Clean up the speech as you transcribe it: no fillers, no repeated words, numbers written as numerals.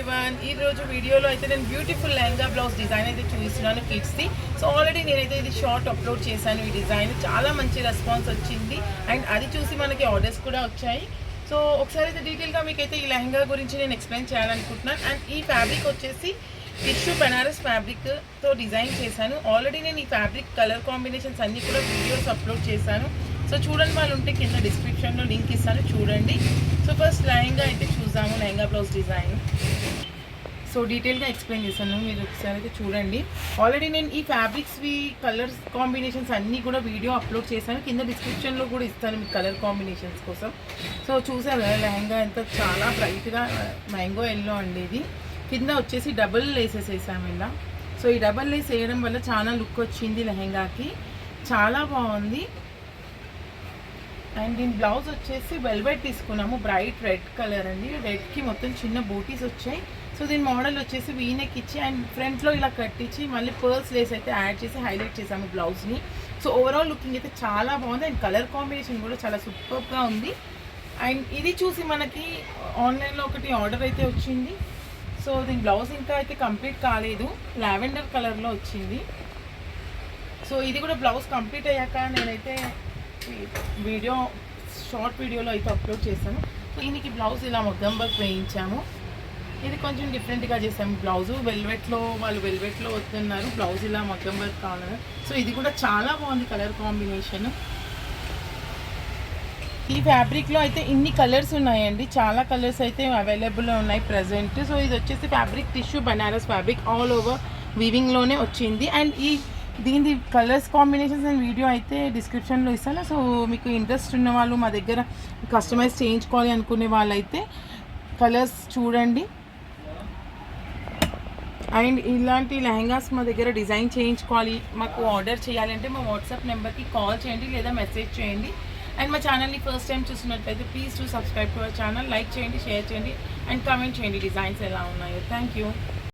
Everyone ఈ రోజు వీడియోలో అయితే నేను బ్యూటిఫుల్ లెహంగా బ్లౌజ్ డిజైన్ అయితే చూపిస్తున్నాను కిడ్స్ది. సో ఆల్రెడీ నేనైతే ఇది షార్ట్ అప్లోడ్ చేశాను. ఈ డిజైన్ చాలా మంచి రెస్పాన్స్ వచ్చింది అండ్ అది చూసి మనకి ఆర్డర్స్ కూడా వచ్చాయి. సో ఒకసారి అయితే డీటెయిల్గా మీకైతే ఈ లెహంగా గురించి నేను ఎక్స్ప్లెయిన్ చేయాలనుకుంటున్నాను. అండ్ ఈ ఫ్యాబ్రిక్ వచ్చేసి టిష్యూ బనారస్ ఫ్యాబ్రిక్తో డిజైన్ చేశాను. ఆల్రెడీ నేను ఈ ఫ్యాబ్రిక్ కలర్ కాంబినేషన్స్ అన్నీ కూడా వీడియోస్ అప్లోడ్ చేశాను. సో చూడండి వాళ్ళు ఉంటే కింద డిస్క్రిప్షన్లో లింక్ ఇస్తాను, చూడండి. సో ఫస్ట్ లెహంగా అయితే చూద్దాము, లెహంగా బ్లౌజ్ డిజైన్. సో డీటెయిల్గా ఎక్స్ప్లెయిన్ చేశాను, మీరు ఒకసారి అయితే చూడండి. ఆల్రెడీ నేను ఈ ఫ్యాబ్రిక్స్వి కలర్స్ కాంబినేషన్స్ అన్నీ కూడా వీడియో అప్లోడ్ చేశాను, కింద డిస్క్రిప్షన్లో కూడా ఇస్తాను మీకు కలర్ కాంబినేషన్స్ కోసం. సో చూసారు కదా లెహంగా ఎంత చాలా బ్రైట్గా మ్యాంగో ఎల్లో అండి. ఇది కింద వచ్చేసి డబుల్ లేసెస్ వేసాము ఇలా. సో ఈ డబుల్ లేస్ వేయడం వల్ల చాలా లుక్ వచ్చింది లెహంగాకి, చాలా బాగుంది. అండ్ దీని బ్లౌజ్ వచ్చేసి వెల్వెట్ తీసుకున్నాము, బ్రైట్ రెడ్ కలర్ అండి. రెడ్కి మొత్తం చిన్న బూటీస్ వచ్చాయి. సో దీని మోడల్ వచ్చేసి వీనెక్ ఇచ్చి అండ్ ఫ్రంట్లో ఇలా కట్టించి మళ్ళీ పర్ల్స్ లేస్ అయితే యాడ్ చేసి హైలైట్ చేసాము బ్లౌజ్ని. సో ఓవరాల్ లుకింగ్ అయితే చాలా బాగుంది అండ్ కలర్ కాంబినేషన్ కూడా చాలా సూపర్గా ఉంది. అండ్ ఇది చూసి మనకి ఆన్లైన్లో ఒకటి ఆర్డర్ అయితే వచ్చింది. సో దీని బ్లౌజ్ ఇంకా అయితే కంప్లీట్ కాలేదు, లావెండర్ కలర్లో వచ్చింది. సో ఇది కూడా బ్లౌజ్ కంప్లీట్ అయ్యాక నేనైతే వీడియో షార్ట్ వీడియోలో అయితే అప్లోడ్ చేశాను. సో దీనికి బ్లౌజ్ ఇలా మగ్గం వర్క్ వేయించాము. ఇది కొంచెం డిఫరెంట్గా చేసాము బ్లౌజు. వెల్వెట్లో వాళ్ళు వెల్వెట్లో వస్తున్నారు, బ్లౌజ్ ఇలా మగ్గం వర్క్ కావాలి. సో ఇది కూడా చాలా బాగుంది కలర్ కాంబినేషన్. ఈ ఫ్యాబ్రిక్లో అయితే ఇన్ని కలర్స్ ఉన్నాయండి, చాలా కలర్స్ అయితే అవైలబుల్లో ఉన్నాయి ప్రజెంట్. సో ఇది వచ్చేసి fabric tissue Banaras fabric all over వీవింగ్లోనే వచ్చింది. అండ్ ఈ దీని కలర్స్ కాంబినేషన్స్ అండ్ వీడియో అయితే డిస్క్రిప్షన్లో ఇస్తాను. సో మీకు ఇంట్రెస్ట్ ఉన్న వాళ్ళు, మా దగ్గర కస్టమైజ్ చేయించుకోవాలి అనుకునే వాళ్ళైతే కలర్స్ చూడండి. అండ్ ఇలాంటి లెహంగాస్ మా దగ్గర డిజైన్ చేయించుకోవాలి, మాకు ఆర్డర్ చేయాలంటే మా వాట్సాప్ నెంబర్కి కాల్ చేయండి లేదా మెసేజ్ చేయండి. అండ్ మా ఛానల్ని ఫస్ట్ టైం చూసినట్లయితే please to subscribe to our channel, like చేయండి, షేర్ చేయండి అండ్ కామెంట్ చేయండి డిజైన్స్ ఎలా ఉన్నాయో. Thank you.